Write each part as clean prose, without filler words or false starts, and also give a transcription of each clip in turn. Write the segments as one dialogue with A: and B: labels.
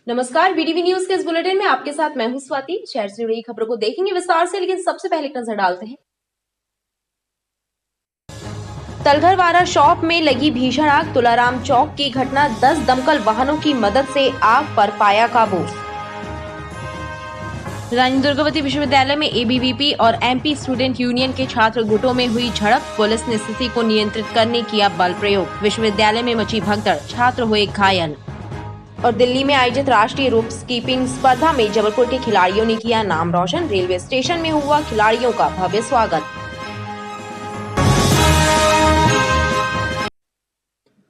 A: नमस्कार, BDV news के इस बुलेटिन में आपके साथ मैं हूं स्वाति। शहर से जुड़ी खबरों को देखेंगे विस्तार से, लेकिन सबसे पहले एक नजर डालते हैं। तलघरवाड़ा शॉप में लगी भीषण आग, तुलाराम चौक की घटना। 10 दमकल वाहनों की मदद से आग पर पाया काबू। रानी दुर्गावती विश्वविद्यालय में एबीवीपी और एमपी स्टूडेंट यूनियन के छात्र गुटों में हुई झड़प, पुलिस ने स्थिति को नियंत्रित करने किया बल प्रयोग। विश्वविद्यालय में मची भगदड़, छात्र हुए घायल। और दिल्ली में आयोजित राष्ट्रीय रोप स्कीपिंग स्पर्धा में जबलपुर के खिलाड़ियों ने किया नाम रोशन। रेलवे स्टेशन में हुआ खिलाड़ियों का भव्य स्वागत।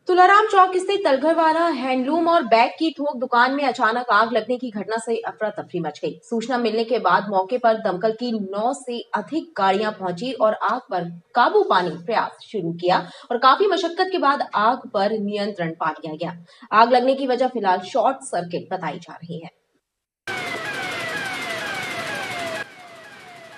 A: तुलाराम चौक स्थित तलघरवाड़ा हैंडलूम और बैग की थोक दुकान में अचानक आग लगने की घटना से अफरा तफरी मच गई। सूचना मिलने के बाद मौके पर दमकल की 9 से अधिक गाड़ियां पहुंची और आग पर काबू पाने प्रयास शुरू किया और काफी मशक्कत के बाद आग पर नियंत्रण पा लिया गया। आग लगने की वजह फिलहाल शॉर्ट सर्किट बताई जा रही है।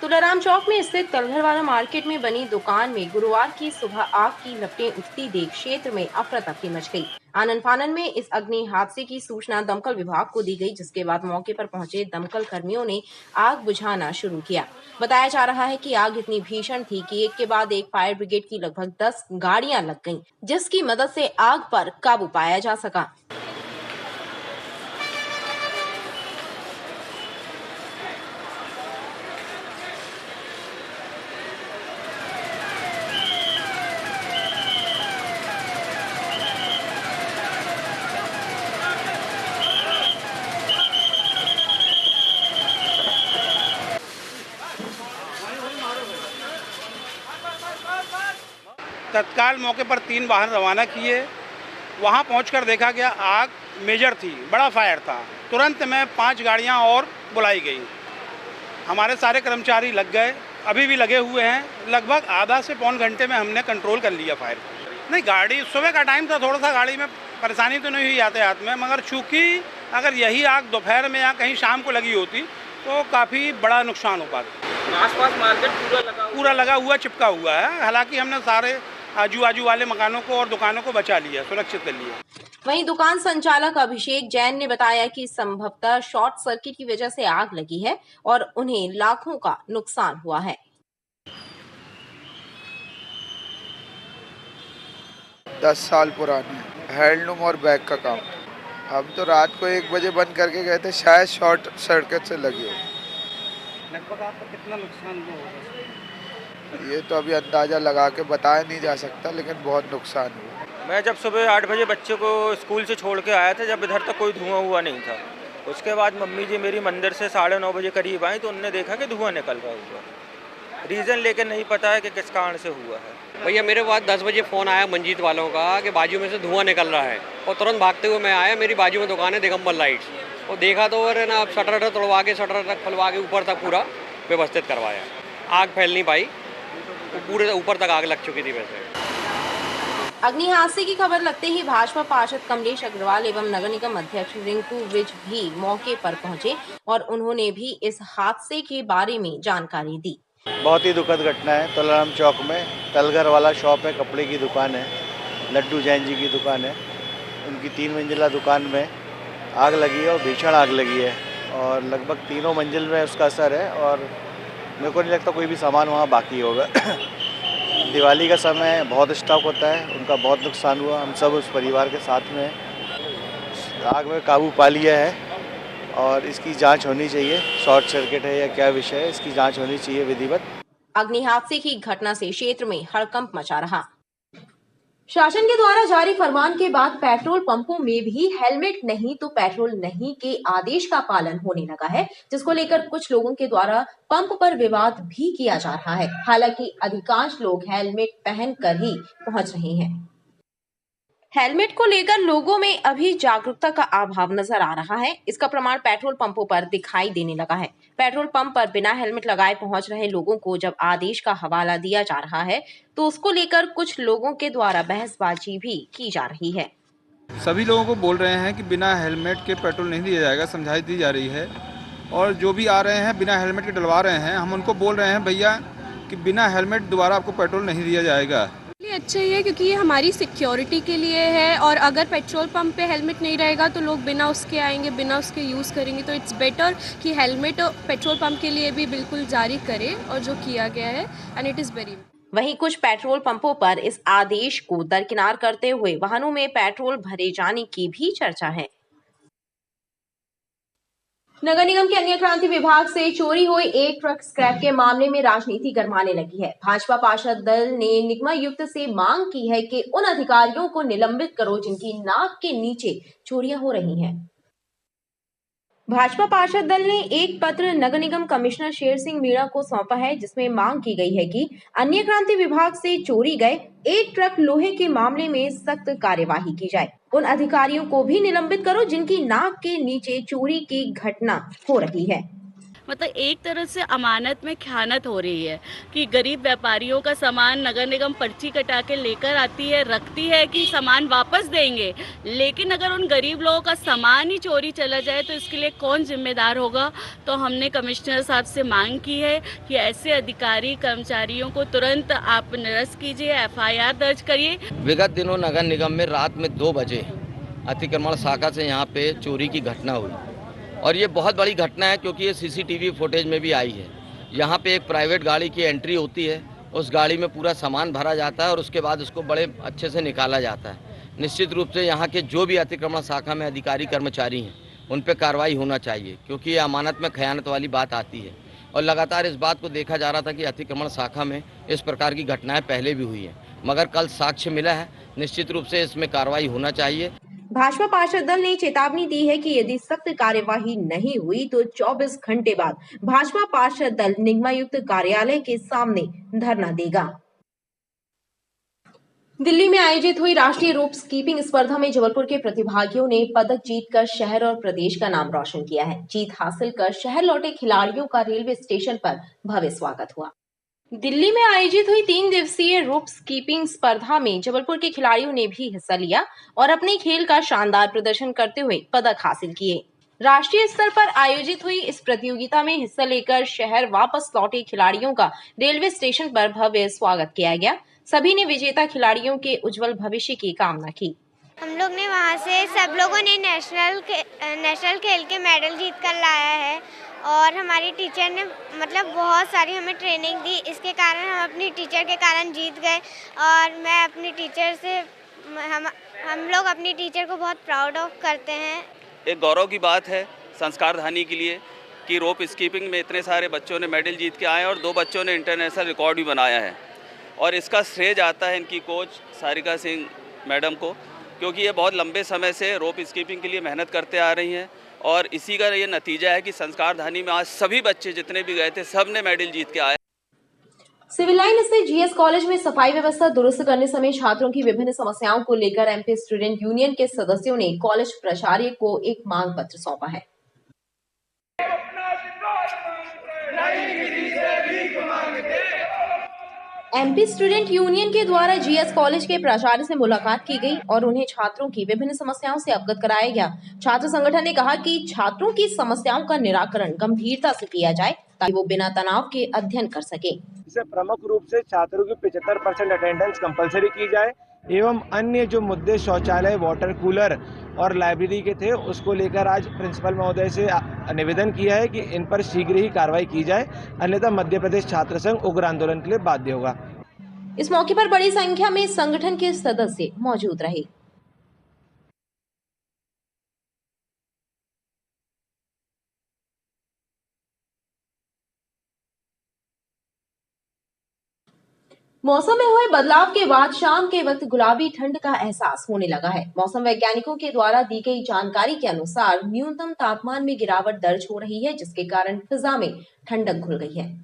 A: तुलाराम चौक में स्थित तलघरवाड़ा मार्केट में बनी दुकान में गुरुवार की सुबह आग की लपटें उठती देख क्षेत्र में अफरा तफरी मच गई। आनन फानन में इस अग्नि हादसे की सूचना दमकल विभाग को दी गई, जिसके बाद मौके पर पहुंचे दमकल कर्मियों ने आग बुझाना शुरू किया। बताया जा रहा है कि आग इतनी भीषण थी कि एक के बाद एक फायर ब्रिगेड की लगभग 10 गाड़ियां लग गईं, जिसकी मदद से आग पर काबू पाया जा सका।
B: तत्काल मौके पर 3 वाहन रवाना किए। वहां पहुंचकर देखा गया आग मेजर थी, बड़ा फायर था। तुरंत में 5 गाड़ियां और बुलाई गई। हमारे सारे कर्मचारी लग गए, अभी भी लगे हुए हैं। लगभग आधा से पौन घंटे में हमने कंट्रोल कर लिया फायर। नहीं, गाड़ी सुबह का टाइम था, थोड़ा सा गाड़ी में परेशानी तो नहीं हुई यातायात में, मगर चूँकि अगर यही आग दोपहर में या कहीं शाम को लगी होती तो काफ़ी बड़ा नुकसान हो पाता।
C: आसपास मार्केट
B: पूरा लगा हुआ, चिपका हुआ है। हालांकि हमने सारे आजू बाजू वाले मकानों को और दुकानों को बचा लिया, सुरक्षित कर लिया।
A: वहीं दुकान संचालक अभिषेक जैन ने बताया कि संभवतः शॉर्ट सर्किट की वजह से आग लगी है और उन्हें लाखों का नुकसान हुआ है।
D: 10 साल पुराने हैंडलूम और बैग का काम। हम तो रात को 1 बजे बंद करके गए थे, शायद शॉर्ट सर्किट से लगी हो।
B: लगभग आपका कितना नुकसान होगा?
D: ये तो अभी अंदाज़ा लगा के बताया नहीं जा सकता, लेकिन बहुत नुकसान हुआ।
C: मैं जब सुबह 8 बजे बच्चे को स्कूल से छोड़ के आया था, जब इधर तक कोई धुआं हुआ नहीं था। उसके बाद मम्मी जी मेरी मंदिर से 9:30 बजे करीब आई तो उन्होंने देखा कि धुआं निकल रहा हुआ। रीज़न लेकर नहीं पता है कि किस कारण से हुआ है।
E: भैया मेरे पास 10 बजे फ़ोन आया मंजीत वालों का कि बाजू में से धुआं निकल रहा है, और तुरंत भागते हुए मैं आया। मेरी बाजू में दुकान है दिगंबर लाइट्स, और देखा तो और ना शटर तोड़वा के शटर तक खुलवा के ऊपर तक पूरा व्यवस्थित करवाया। आग फैल नहीं पाई, तो पूरे ऊपर तक आग लग चुकी थी। वैसे
A: अग्नि हादसे की खबर लगते ही भाजपा पार्षद कमलेश अग्रवाल एवं नगर निगम अध्यक्ष रिंकू विज भी मौके पर पहुंचे और उन्होंने भी इस हादसे के बारे में जानकारी दी।
F: बहुत ही दुखद घटना है। तुलाराम चौक में तलघर वाला शॉप है, कपड़े की दुकान है, लड्डू जैन जी की दुकान है। उनकी 3 मंजिला दुकान में आग लगी है और भीषण आग लगी है, और लगभग 3 मंजिल में उसका असर है, और मेरे को नहीं लगता कोई भी सामान वहाँ बाकी होगा। दिवाली का समय है, बहुत स्टॉक होता है, उनका बहुत नुकसान हुआ। हम सब उस परिवार के साथ में आग में काबू पा लिया है, और इसकी जांच होनी चाहिए। शॉर्ट सर्किट है या क्या विषय है, इसकी जांच होनी चाहिए विधिवत।
A: अग्नि हादसे की घटना से क्षेत्र में हड़कंप मचा रहा। शासन के द्वारा जारी फरमान के बाद पेट्रोल पंपों में भी हेलमेट नहीं तो पेट्रोल नहीं के आदेश का पालन होने लगा है, जिसको लेकर कुछ लोगों के द्वारा पंप पर विवाद भी किया जा रहा है। हालांकि अधिकांश लोग हेलमेट पहनकर ही पहुंच रहे हैं। हेलमेट को लेकर लोगों में अभी जागरूकता का अभाव नजर आ रहा है। इसका प्रमाण पेट्रोल पंपों पर दिखाई देने लगा है। पेट्रोल पंप पर बिना हेलमेट लगाए पहुंच रहे लोगों को जब आदेश का हवाला दिया जा रहा है तो उसको लेकर कुछ लोगों के द्वारा बहसबाजी भी की जा रही है।
G: सभी लोगों को बोल रहे हैं कि बिना हेलमेट के पेट्रोल नहीं दिया जाएगा, समझाइश दी जा रही है। और जो भी आ रहे हैं बिना हेलमेट के डलवा रहे हैं, हम उनको बोल रहे हैं भैया कि बिना हेलमेट दोबारा आपको पेट्रोल नहीं दिया जाएगा।
H: अच्छा ही है क्योंकि ये हमारी सिक्योरिटी के लिए है और अगर पेट्रोल पंप पे हेलमेट नहीं रहेगा तो लोग बिना उसके आएंगे, बिना उसके यूज़ करेंगे, तो इट्स बेटर कि हेलमेट पेट्रोल पंप के लिए भी बिल्कुल जारी करें और जो किया गया है एंड इट इज़ वेरी।
A: वहीं कुछ पेट्रोल पंपों पर इस आदेश को दरकिनार करते हुए वाहनों में पेट्रोल भरे जाने की भी चर्चा है। नगर निगम के अन्य क्रांति विभाग से चोरी हुए एक ट्रक स्क्रैप के मामले में राजनीति गरमाने लगी है। भाजपा पार्षद दल ने निगमायुक्त से मांग की है कि उन अधिकारियों को निलंबित करो जिनकी नाक के नीचे चोरियां हो रही हैं। भाजपा पार्षद दल ने एक पत्र नगर निगम कमिश्नर शेर सिंह मीणा को सौंपा है जिसमें मांग की गई है कि अन्य क्रांति विभाग से चोरी गए एक ट्रक लोहे के मामले में सख्त कार्यवाही की जाए। उन अधिकारियों को भी निलंबित करो जिनकी नाक के नीचे चोरी की घटना हो रही है।
I: मतलब एक तरह से अमानत में ख़यानत हो रही है कि गरीब व्यापारियों का सामान नगर निगम पर्ची कटा के लेकर आती है, रखती है कि सामान वापस देंगे, लेकिन अगर उन गरीब लोगों का सामान ही चोरी चला जाए तो इसके लिए कौन जिम्मेदार होगा। तो हमने कमिश्नर साहब से मांग की है कि ऐसे अधिकारी कर्मचारियों को तुरंत आप निरस्त कीजिए, FIR दर्ज करिए।
J: विगत दिनों नगर निगम में रात में 2 बजे अतिक्रमण शाखा से यहाँ पे चोरी की घटना हुई और ये बहुत बड़ी घटना है क्योंकि ये CCTV फुटेज में भी आई है। यहाँ पे एक प्राइवेट गाड़ी की एंट्री होती है, उस गाड़ी में पूरा सामान भरा जाता है और उसके बाद उसको बड़े अच्छे से निकाला जाता है। निश्चित रूप से यहाँ के जो भी अतिक्रमण शाखा में अधिकारी कर्मचारी हैं उन पर कार्रवाई होना चाहिए क्योंकि ये अमानत में खयानत वाली बात आती है और लगातार इस बात को देखा जा रहा था कि अतिक्रमण शाखा में इस प्रकार की घटनाएँ पहले भी हुई हैं, मगर कल साक्ष्य मिला है, निश्चित रूप से इसमें कार्रवाई होना चाहिए।
A: भाजपा पार्षद दल ने चेतावनी दी है कि यदि सख्त कार्यवाही नहीं हुई तो 24 घंटे बाद भाजपा पार्षद दल निगमायुक्त कार्यालय के सामने धरना देगा। दिल्ली में आयोजित हुई राष्ट्रीय रोप स्कीपिंग स्पर्धा में जबलपुर के प्रतिभागियों ने पदक जीतकर शहर और प्रदेश का नाम रोशन किया है। जीत हासिल कर शहर लौटे खिलाड़ियों का रेलवे स्टेशन पर भव्य स्वागत हुआ। दिल्ली में आयोजित हुई 3 दिवसीय रोप स्कीपिंग स्पर्धा में जबलपुर के खिलाड़ियों ने भी हिस्सा लिया और अपने खेल का शानदार प्रदर्शन करते हुए पदक हासिल किए। राष्ट्रीय स्तर पर आयोजित हुई इस प्रतियोगिता में हिस्सा लेकर शहर वापस लौटे खिलाड़ियों का रेलवे स्टेशन पर भव्य स्वागत किया गया। सभी ने विजेता खिलाड़ियों के उज्जवल भविष्य की कामना की।
K: हम लोग ने वहाँ से सब लोगों ने नेशनल खेल के मेडल जीत कर लाया है और हमारी टीचर ने मतलब बहुत सारी हमें ट्रेनिंग दी, इसके कारण हम अपनी टीचर के कारण जीत गए और मैं अपनी टीचर से हम लोग अपनी टीचर को बहुत प्राउड ऑफ करते हैं।
L: एक गौरव की बात है संस्कारधानी के लिए कि रोप स्कीपिंग में इतने सारे बच्चों ने मेडल जीत के आए और 2 बच्चों ने इंटरनेशनल रिकॉर्ड भी बनाया है और इसका श्रेय जाता है इनकी कोच सारिका सिंह मैडम को, क्योंकि ये बहुत लंबे समय से रोप स्कीपिंग के लिए मेहनत करते आ रही हैं और इसी का ये नतीजा है कि संस्कारधानी में आज सभी बच्चे जितने भी गए थे सब ने मेडल जीत के आए।
A: सिविल लाइन स्थित GS कॉलेज में सफाई व्यवस्था दुरुस्त करने समय छात्रों की विभिन्न समस्याओं को लेकर MP स्टूडेंट यूनियन के सदस्यों ने कॉलेज प्राचार्य को एक मांग पत्र सौंपा है। MP स्टूडेंट यूनियन के द्वारा GS कॉलेज के प्राचार्य से मुलाकात की गई और उन्हें छात्रों की विभिन्न समस्याओं से अवगत कराया गया। छात्र संगठन ने कहा कि छात्रों की समस्याओं का निराकरण गंभीरता से किया जाए ताकि वो बिना तनाव के अध्ययन कर सके।
M: इसे प्रमुख रूप से छात्रों की 75% अटेंडेंस कंपलसरी की जाए एवं अन्य जो मुद्दे शौचालय, वाटर कूलर और लाइब्रेरी के थे उसको लेकर आज प्रिंसिपल महोदय से निवेदन किया है कि इन पर शीघ्र ही कार्रवाई की जाए, अन्यथा मध्य प्रदेश छात्र संघ उग्र आंदोलन के लिए बाध्य होगा।
A: इस मौके पर बड़ी संख्या में संगठन के सदस्य मौजूद रहे। मौसम में हुए बदलाव के बाद शाम के वक्त गुलाबी ठंड का एहसास होने लगा है। मौसम वैज्ञानिकों के द्वारा दी गई जानकारी के अनुसार न्यूनतम तापमान में गिरावट दर्ज हो रही है, जिसके कारण फिजा में ठंडक घुल गई है।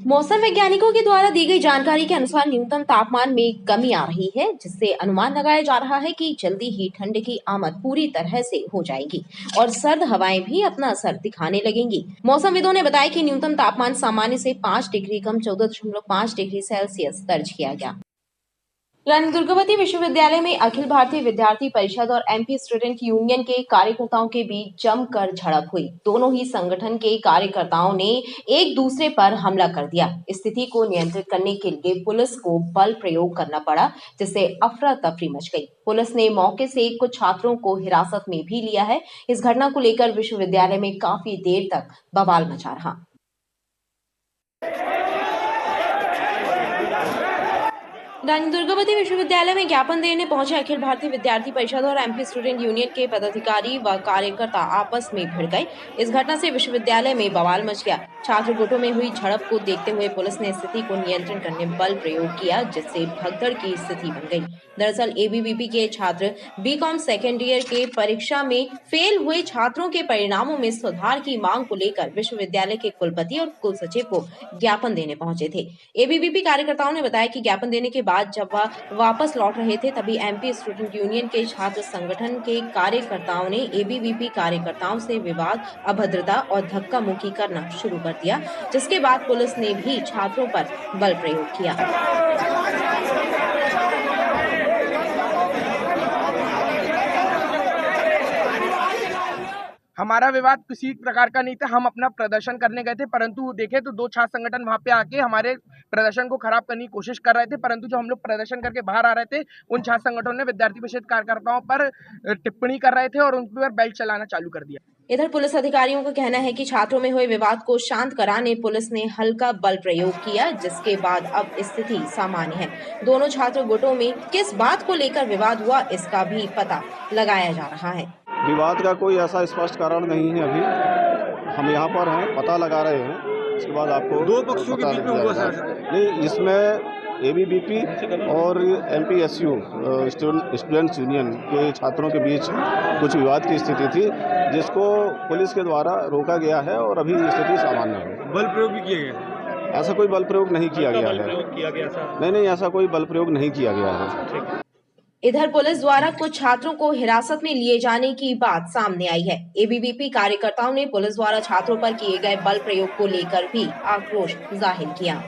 A: मौसम वैज्ञानिकों के द्वारा दी गई जानकारी के अनुसार न्यूनतम तापमान में कमी आ रही है, जिससे अनुमान लगाया जा रहा है कि जल्दी ही ठंड की आमद पूरी तरह से हो जाएगी और सर्द हवाएं भी अपना असर दिखाने लगेंगी। मौसमविदों ने बताया कि न्यूनतम तापमान सामान्य से 5 डिग्री कम 14.5 डिग्री सेल्सियस दर्ज किया गया। रानी दुर्गावती विश्वविद्यालय में अखिल भारतीय विद्यार्थी परिषद और एमपी स्टूडेंट यूनियन के कार्यकर्ताओं के बीच जमकर झड़प हुई। दोनों ही संगठन के कार्यकर्ताओं ने एक दूसरे पर हमला कर दिया। स्थिति को नियंत्रित करने के लिए पुलिस को बल प्रयोग करना पड़ा, जिससे अफरा तफरी मच गई। पुलिस ने मौके से कुछ छात्रों को हिरासत में भी लिया है। इस घटना को लेकर विश्वविद्यालय में काफी देर तक बवाल मचा रहा। रानी दुर्गावती विश्वविद्यालय में ज्ञापन देने पहुंचे अखिल भारतीय विद्यार्थी परिषद और एमपी स्टूडेंट यूनियन के पदाधिकारी व कार्यकर्ता आपस में भिड़ गए। इस घटना से विश्वविद्यालय में बवाल मच गया। छात्र गुटों में हुई झड़प को देखते हुए पुलिस ने स्थिति को नियंत्रण करने बल प्रयोग किया, जिससे भगदड़ की स्थिति बन गई। दरअसल एबीवीपी के छात्र बीकॉम सेकेंड ईयर के परीक्षा में फेल हुए छात्रों के परिणामों में सुधार की मांग को लेकर विश्वविद्यालय के कुलपति और कुल सचिव को ज्ञापन देने पहुंचे थे। एबीवीपी कार्यकर्ताओं ने बताया कि ज्ञापन देने के बाद जब वह वापस लौट रहे थे, तभी एमपी स्टूडेंट यूनियन के छात्र संगठन के कार्यकर्ताओं ने एबीवीपी कार्यकर्ताओं से विवाद, अभद्रता और धक्का मुक्की करना शुरू कर दिया, जिसके बाद पुलिस ने भी छात्रों पर बल प्रयोग किया।
N: हमारा विवाद किसी प्रकार का नहीं था। हम अपना प्रदर्शन करने गए थे, परंतु देखे तो दो छात्र संगठन वहां पे आके हमारे प्रदर्शन को खराब करने की कोशिश कर रहे थे। परंतु जो हम लोग प्रदर्शन करके बाहर आ रहे थे, उन छात्र संगठनों ने विद्यार्थी परिषद कार्यकर्ताओं पर टिप्पणी कर रहे थे और उन पर बेल्ट चलाना चालू कर दिया।
A: इधर पुलिस अधिकारियों का कहना है कि छात्रों में हुए विवाद को शांत कराने पुलिस ने हल्का बल प्रयोग किया, जिसके बाद अब स्थिति सामान्य है। दोनों छात्र गुटों में किस बात को लेकर विवाद हुआ, इसका भी पता लगाया जा रहा है।
O: विवाद का कोई ऐसा स्पष्ट कारण नहीं है। अभी हम यहाँ पर हैं, पता लगा रहे हैं, उसके बाद आपको
P: दो पक्षों के बीच में हुआ सर?
O: नहीं, इसमें एबीवीपी और एमपीएसयू स्टूडेंट्स यूनियन के छात्रों के बीच कुछ विवाद की स्थिति थी, जिसको पुलिस के द्वारा रोका गया है और अभी स्थिति सामान्य है।
P: बल प्रयोग भी किया गया?
O: ऐसा कोई बल प्रयोग नहीं किया गया है। नहीं, ऐसा कोई बल प्रयोग नहीं किया गया है।
A: इधर पुलिस द्वारा कुछ छात्रों को हिरासत में लिए जाने की बात सामने आई है। एबीवीपी कार्यकर्ताओं ने पुलिस द्वारा छात्रों पर किए गए बल प्रयोग को लेकर भी आक्रोश जाहिर किया।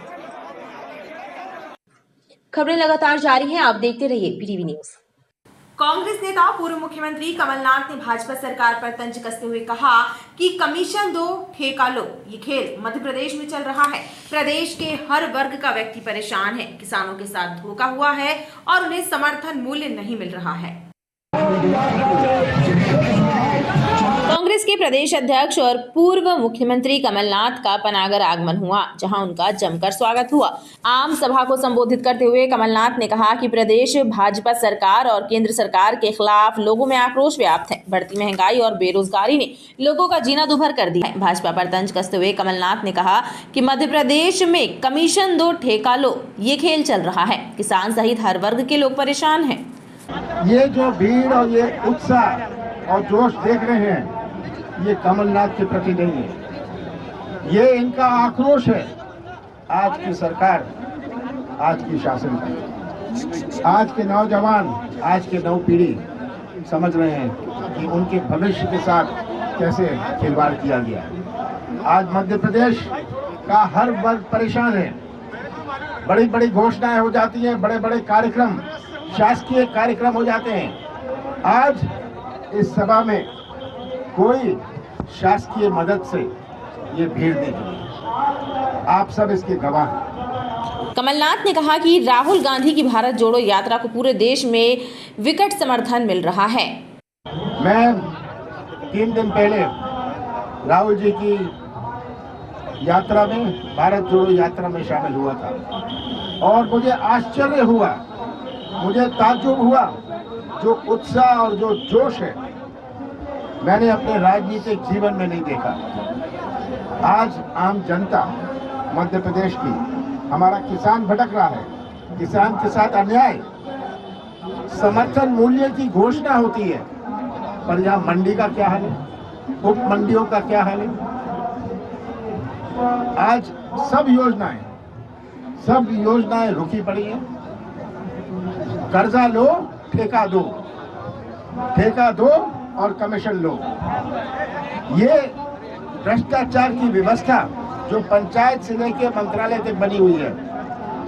A: खबरें लगातार जारी हैं, आप देखते रहिए पीटीवी न्यूज।
Q: कांग्रेस नेता पूर्व मुख्यमंत्री कमलनाथ ने भाजपा सरकार पर तंज कसते हुए कहा कि कमीशन दो, ठेका लो, ये खेल मध्य प्रदेश में चल रहा है। प्रदेश के हर वर्ग का व्यक्ति परेशान है। किसानों के साथ धोखा हुआ है और उन्हें समर्थन मूल्य नहीं मिल रहा है। कांग्रेस के प्रदेश अध्यक्ष और पूर्व मुख्यमंत्री कमलनाथ का पनागर आगमन हुआ, जहां उनका जमकर स्वागत हुआ। आम सभा को संबोधित करते हुए कमलनाथ ने कहा कि प्रदेश भाजपा सरकार और केंद्र सरकार के खिलाफ लोगों में आक्रोश व्याप्त है। बढ़ती महंगाई और बेरोजगारी ने लोगों का जीना दुभर कर दिया है। भाजपा पर तंज कसते हुए कमलनाथ ने कहा कि मध्य प्रदेश में कमीशन दो, ठेका लो, ये खेल चल रहा है। किसान सहित हर वर्ग के लोग परेशान हैं।
R: ये जो भीड़ और ये उत्साह और जोश देख रहे हैं, ये कमलनाथ के प्रति नहीं है, ये इनका आक्रोश है आज की सरकार, आज की शासन का। आज के नौजवान, आज के नव पीढ़ी समझ रहे हैं कि उनके भविष्य के साथ कैसे खिलवाड़ किया गया। आज मध्य प्रदेश का हर वर्ग परेशान है। बड़ी बड़ी घोषणाएं हो जाती हैं, बड़े बड़े कार्यक्रम, शासकीय कार्यक्रम हो जाते हैं। आज इस सभा में कोई शासकीय मदद से ये भीड़ नहीं जुड़ी। आप सब इसके गवाह हैं।
A: कमलनाथ ने कहा कि राहुल गांधी की भारत जोड़ो यात्रा को पूरे देश में विकट समर्थन मिल रहा है।
R: मैं 3 दिन पहले राहुल जी की यात्रा में, भारत जोड़ो यात्रा में शामिल हुआ था और मुझे आश्चर्य हुआ, मुझे ताज्जुब हुआ, जो उत्साह और जो जोश है मैंने अपने राजनीतिक जीवन में नहीं देखा। आज आम जनता मध्य प्रदेश की, हमारा किसान भटक रहा है, किसान के साथ अन्याय, समर्थन मूल्य की घोषणा होती है, पर यहाँ मंडी का क्या हाल है, उप मंडियों का क्या हाल है। आज सब योजनाएं रुकी पड़ी हैं। कर्जा लो, ठेका दो और कमीशन लो। ये भ्रष्टाचार की व्यवस्था जो पंचायत से लेकर मंत्रालय तक बनी हुई है,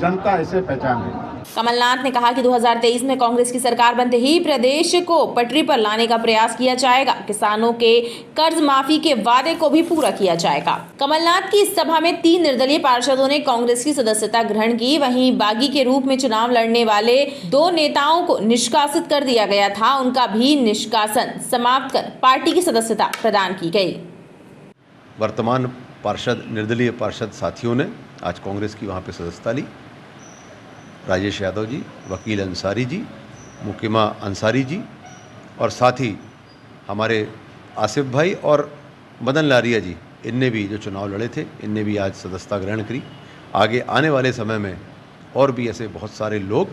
R: जनता इसे पहचान है।
Q: कमलनाथ ने कहा कि 2023 में कांग्रेस की सरकार बनते ही प्रदेश को पटरी पर लाने का प्रयास किया जाएगा। किसानों के कर्ज माफी के वादे को भी पूरा किया जाएगा। कमलनाथ की इस सभा में 3 निर्दलीय पार्षदों ने कांग्रेस की सदस्यता ग्रहण की। वहीं बागी के रूप में चुनाव लड़ने वाले 2 नेताओं को निष्कासित कर दिया गया था। उनका भी निष्कासन समाप्त कर पार्टी की सदस्यता प्रदान की गई।
S: वर्तमान पार्षद निर्दलीय पार्षद साथियों ने आज कांग्रेस की वहाँ पे सदस्यता ली। राजेश यादव जी, वकील अंसारी जी, मुकिमा अंसारी जी और साथ ही हमारे आसिफ भाई और मदन लारिया जी, इनने भी जो चुनाव लड़े थे, इनने भी आज सदस्यता ग्रहण करी। आगे आने वाले समय में और भी ऐसे बहुत सारे लोग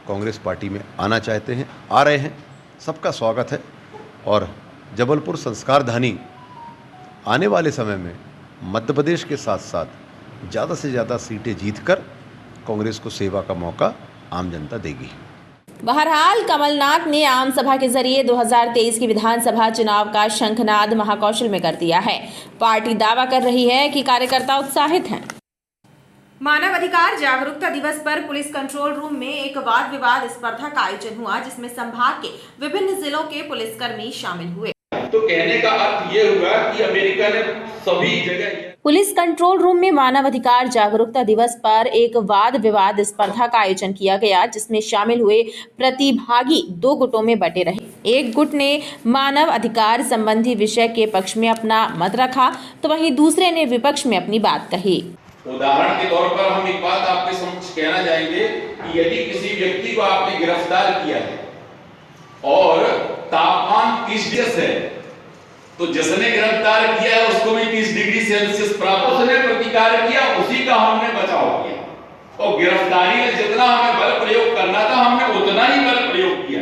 S: कांग्रेस पार्टी में आना चाहते हैं, आ रहे हैं। सबका स्वागत है और जबलपुर संस्कारधानी आने वाले समय में मध्य प्रदेश के साथ साथ ज़्यादा से ज़्यादा सीटें जीतकर कांग्रेस को सेवा का मौका आम जनता देगी।
Q: बहरहाल कमलनाथ ने आम सभा के जरिए 2023 की विधानसभा चुनाव का शंखनाद महाकौशल में कर दिया है। पार्टी दावा कर रही है कि कार्यकर्ता उत्साहित हैं। मानव अधिकार जागरूकता दिवस पर पुलिस कंट्रोल रूम में एक वाद विवाद स्पर्धा का आयोजन हुआ, जिसमें संभाग के विभिन्न जिलों के पुलिसकर्मी शामिल हुए।
T: तो कहने का अर्थ ये हुआ कि अमेरिका ने सभी जगह
Q: पुलिस कंट्रोल रूम में मानव अधिकार जागरूकता दिवस पर एक वाद विवाद स्पर्धा का आयोजन किया गया, जिसमें शामिल हुए प्रतिभागी 2 गुटों में बटे रहे। एक गुट ने मानव अधिकार संबंधी विषय के पक्ष में अपना मत रखा, तो वहीं दूसरे ने विपक्ष में अपनी बात कही।
T: उदाहरण के तौर पर हम एक बात आपके समक्ष कहना चाहेंगे कि यदि किसी व्यक्ति को आपने गिरफ्तार किया है और तापमान 30 डिग्री है, तो जिसने गिरफ्तार किया है उसको भी 30 डिग्री सेल्सियस प्राप्त, उसने प्रतिकार किया, उसी का हमने बचाव किया और गिरफ्तारी में जितना हमें बल प्रयोग करना था हमने उतना ही बल प्रयोग किया।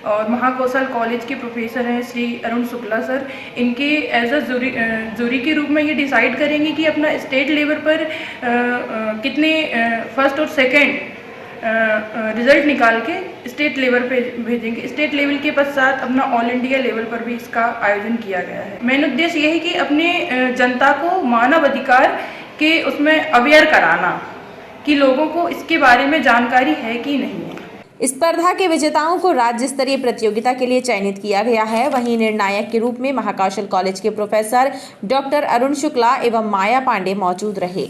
U: और महाकौशल कॉलेज के प्रोफेसर हैं श्री अरुण शुक्ला सर, इनके एज अ जूरी के रूप में ये डिसाइड करेंगे कि अपना स्टेट लेवल पर कितने फर्स्ट और सेकंड रिजल्ट निकाल के स्टेट लेवल पे भेजेंगे। स्टेट लेवल के पश्चात अपना ऑल इंडिया लेवल पर भी इसका आयोजन किया गया है। मेन उद्देश्य यही कि अपने जनता को मानव अधिकार के उसमें अवेयर कराना कि लोगों को इसके बारे में जानकारी है कि नहीं है।
Q: स्पर्धा के विजेताओं को राज्य स्तरीय प्रतियोगिता के लिए चयनित किया गया है। वहीं निर्णायक के रूप में महाकौशल कॉलेज के प्रोफेसर डॉक्टर अरुण शुक्ला एवं माया पांडे मौजूद रहे।